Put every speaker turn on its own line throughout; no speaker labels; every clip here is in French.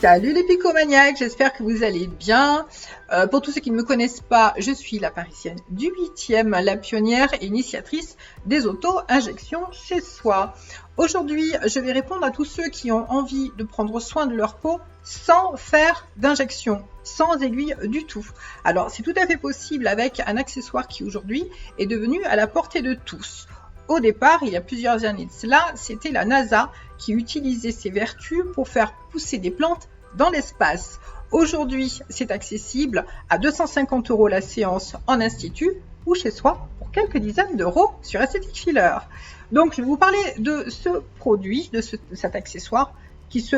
Salut les picomaniacs, j'espère que vous allez bien. Pour tous ceux qui ne me connaissent pas, je suis la Parisienne du 8e, la pionnière et initiatrice des auto-injections chez soi. Aujourd'hui, je vais répondre à tous ceux qui ont envie de prendre soin de leur peau sans faire d'injection, sans aiguille du tout. Alors, c'est tout à fait possible avec un accessoire qui aujourd'hui est devenu à la portée de tous. Au départ, il y a plusieurs années de cela, c'était la NASA qui utilisait ses vertus pour faire pousser des plantes dans l'espace. Aujourd'hui, c'est accessible à 250 € la séance en institut ou chez soi pour quelques dizaines d'euros sur Aesthetic Filler. Donc, je vais vous parler de ce produit, de cet accessoire qui se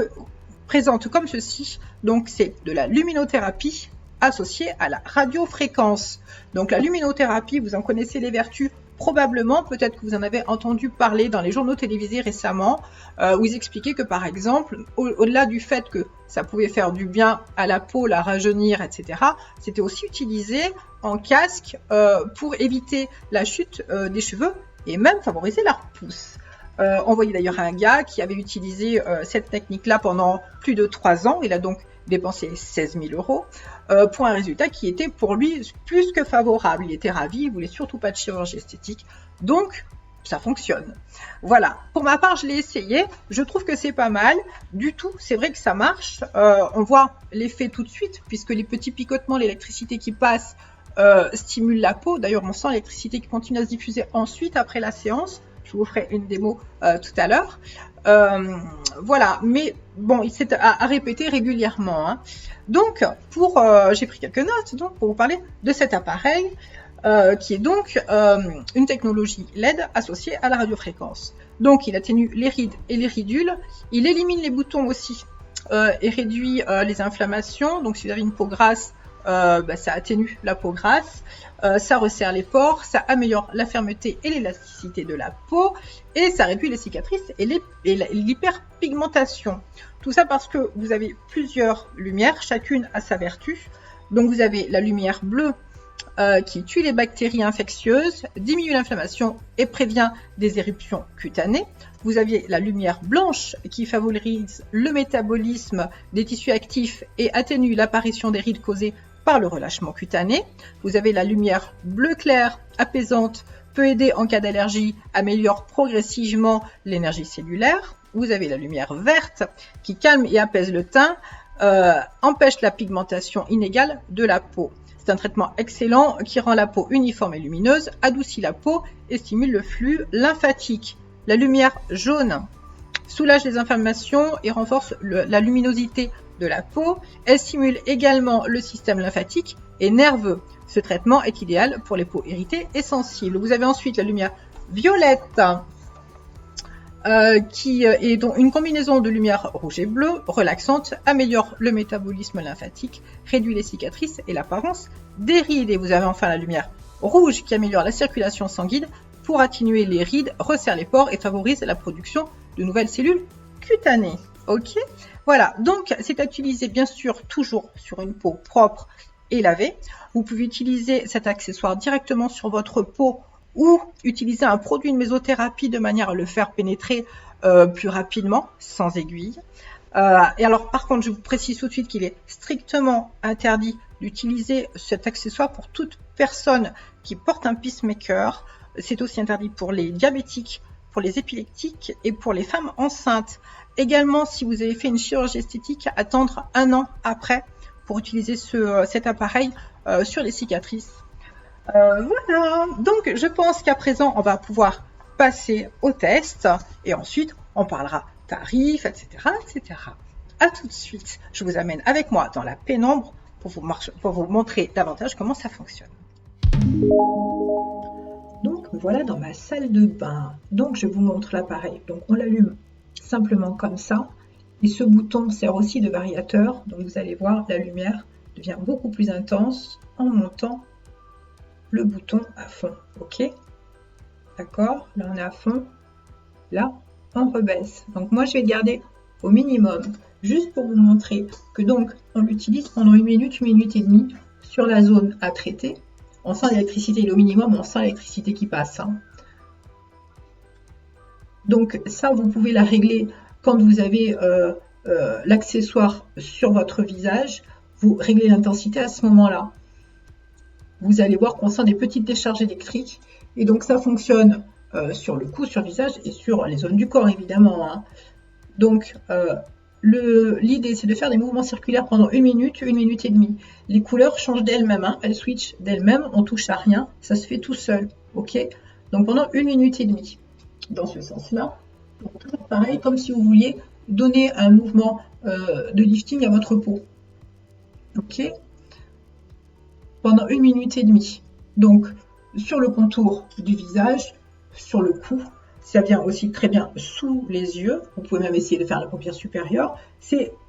présente comme ceci. Donc, c'est de la luminothérapie associée à la radiofréquence. Donc, la luminothérapie, vous en connaissez les vertus probablement, peut-être que vous en avez entendu parler dans les journaux télévisés récemment, où ils expliquaient que par exemple, au-delà du fait que ça pouvait faire du bien à la peau, la rajeunir, etc., c'était aussi utilisé en casque pour éviter la chute des cheveux et même favoriser la repousse. On voyait d'ailleurs un gars qui avait utilisé cette technique-là pendant plus de 3 ans. Il a donc dépensé 16 000 € pour un résultat qui était pour lui plus que favorable. Il était ravi, il voulait surtout pas de chirurgie esthétique. Donc, ça fonctionne. Voilà. Pour ma part, je l'ai essayé. Je trouve que c'est pas mal. Du tout, c'est vrai que ça marche. On voit l'effet tout de suite puisque les petits picotements, l'électricité qui passe stimule la peau. D'ailleurs, on sent l'électricité qui continue à se diffuser ensuite après la séance. Je vous ferai une démo tout à l'heure. Voilà, mais bon, c'est à répéter régulièrement. Hein. Donc, j'ai pris quelques notes donc, pour vous parler de cet appareil qui est donc une technologie LED associée à la radiofréquence. Donc, il atténue les rides et les ridules. Il élimine les boutons aussi et réduit les inflammations. Donc, si vous avez une peau grasse, ça atténue la peau grasse, ça resserre les pores, ça améliore la fermeté et l'élasticité de la peau et ça réduit les cicatrices et l'hyperpigmentation. Tout ça parce que vous avez plusieurs lumières, chacune a sa vertu. Donc vous avez la lumière bleue qui tue les bactéries infectieuses, diminue l'inflammation et prévient des éruptions cutanées. Vous aviez la lumière blanche qui favorise le métabolisme des tissus actifs et atténue l'apparition des rides causées par le relâchement cutané. Vous avez la lumière bleu clair apaisante, peut aider en cas d'allergie, améliore progressivement l'énergie cellulaire. Vous avez la lumière verte qui calme et apaise le teint, empêche la pigmentation inégale de la peau. C'est un traitement excellent qui rend la peau uniforme et lumineuse, adoucit la peau et stimule le flux lymphatique. La lumière jaune soulage les inflammations et renforce la luminosité de la peau. Elle stimule également le système lymphatique et nerveux. Ce traitement est idéal pour les peaux irritées et sensibles. Vous avez ensuite la lumière violette qui est donc une combinaison de lumière rouge et bleu, relaxante, améliore le métabolisme lymphatique, réduit les cicatrices et l'apparence des rides. Et vous avez enfin la lumière rouge qui améliore la circulation sanguine pour atténuer les rides, resserre les pores et favorise la production de nouvelles cellules cutanées. Ok, voilà, donc c'est à utiliser bien sûr toujours sur une peau propre et lavée. Vous pouvez utiliser cet accessoire directement sur votre peau ou utiliser un produit de mésothérapie de manière à le faire pénétrer plus rapidement, sans aiguille. Et alors par contre, je vous précise tout de suite qu'il est strictement interdit d'utiliser cet accessoire pour toute personne qui porte un pacemaker. C'est aussi interdit pour les diabétiques, pour les épileptiques et pour les femmes enceintes. Également, si vous avez fait une chirurgie esthétique, attendre 1 an après pour utiliser cet appareil sur les cicatrices. Voilà, donc je pense qu'à présent, on va pouvoir passer au test et ensuite, on parlera tarifs, etc., etc. À tout de suite, je vous amène avec moi dans la pénombre pour vous montrer davantage comment ça fonctionne. Donc voilà dans ma salle de bain. Donc je vous montre l'appareil. Donc on l'allume simplement comme ça. Et ce bouton sert aussi de variateur. Donc vous allez voir, la lumière devient beaucoup plus intense en montant le bouton à fond. Ok? D'accord? Là on est à fond. Là on rebaisse. Donc moi je vais garder au minimum. Juste pour vous montrer que donc on l'utilise pendant 1 minute et demie sur la zone à traiter. On sent l'électricité, il est au minimum, on sent l'électricité qui passe. Hein. Donc ça, vous pouvez la régler quand vous avez l'accessoire sur votre visage, vous réglez l'intensité à ce moment-là. Vous allez voir qu'on sent des petites décharges électriques. Et donc ça fonctionne sur le cou, sur le visage et sur les zones du corps évidemment. Hein. Donc l'idée c'est de faire des mouvements circulaires pendant 1 minute et demie. Les couleurs changent d'elles-mêmes, hein. Elles switchent d'elles-mêmes, on touche à rien, ça se fait tout seul. Ok. Donc pendant 1 minute et demie. Dans ce sens-là. Donc toujours pareil, comme si vous vouliez donner un mouvement de lifting à votre peau. Ok. Pendant 1 minute et demie. Donc, sur le contour du visage, sur le cou, ça vient aussi très bien sous les yeux. Vous pouvez même essayer de faire la paupière supérieure.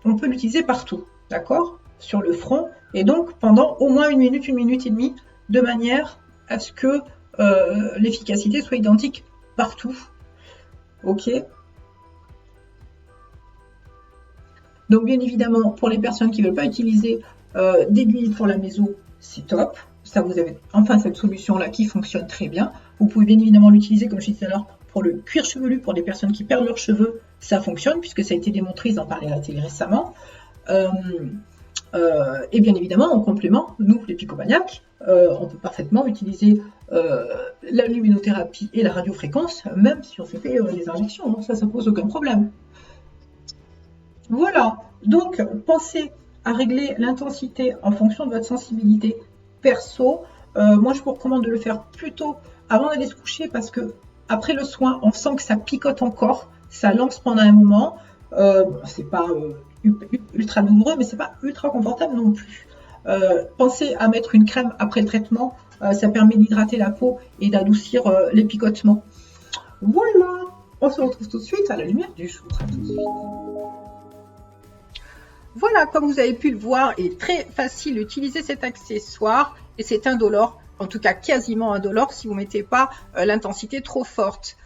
On peut l'utiliser partout, d'accord? Sur le front. Et donc, pendant au moins 1 minute et demie, de manière à ce que l'efficacité soit identique partout. Ok? Donc, bien évidemment, pour les personnes qui ne veulent pas utiliser d'aiguille pour la méso, c'est top. Ça, vous avez enfin cette solution-là qui fonctionne très bien. Vous pouvez bien évidemment l'utiliser, comme je disais tout à l'heure, pour le cuir chevelu, pour les personnes qui perdent leurs cheveux. Ça fonctionne, puisque ça a été démontré, ils en parlaient à la télé récemment. Et bien évidemment, en complément, nous, les picomaniaques, on peut parfaitement utiliser la luminothérapie et la radiofréquence, même si on se fait des injections. Ça pose aucun problème. Voilà. Donc, pensez à régler l'intensité en fonction de votre sensibilité perso. Moi, je vous recommande de le faire plutôt avant d'aller se coucher parce que après le soin, on sent que ça picote encore, ça lance pendant un moment. C'est pas ultra douloureux, mais c'est pas ultra confortable non plus. Pensez à mettre une crème après le traitement. Ça permet d'hydrater la peau et d'adoucir les picotements. Voilà. On se retrouve tout de suite à la lumière du jour. À tout de suite. Voilà, comme vous avez pu le voir, il est très facile d'utiliser cet accessoire et c'est indolore, en tout cas quasiment indolore si vous ne mettez pas l'intensité trop forte.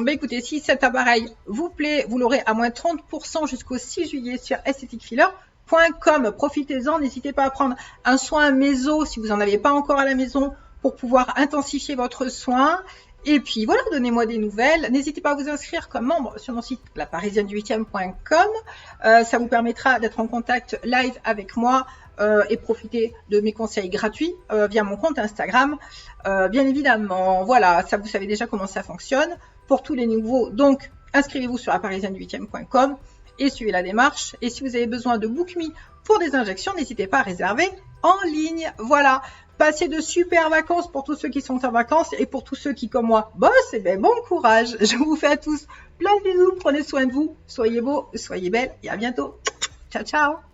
Écoutez, si cet appareil vous plaît, vous l'aurez à moins 30% jusqu'au 6 juillet sur aestheticfiller.com. Profitez-en, n'hésitez pas à prendre un soin méso si vous n'en avez pas encore à la maison pour pouvoir intensifier votre soin. Et puis voilà, donnez-moi des nouvelles. N'hésitez pas à vous inscrire comme membre sur mon site laparisienne8e.com. Ça vous permettra d'être en contact live avec moi et profiter de mes conseils gratuits via mon compte Instagram. Bien évidemment, voilà, ça vous savez déjà comment ça fonctionne. Pour tous les nouveaux, donc inscrivez-vous sur laparisienne8e.com et suivez la démarche. Et si vous avez besoin de BookMe pour des injections, n'hésitez pas à réserver en ligne. Voilà. Passez de super vacances pour tous ceux qui sont en vacances et pour tous ceux qui, comme moi, bossent, et bien bon courage. Je vous fais à tous plein de bisous, prenez soin de vous, soyez beaux, soyez belles et à bientôt. Ciao, ciao.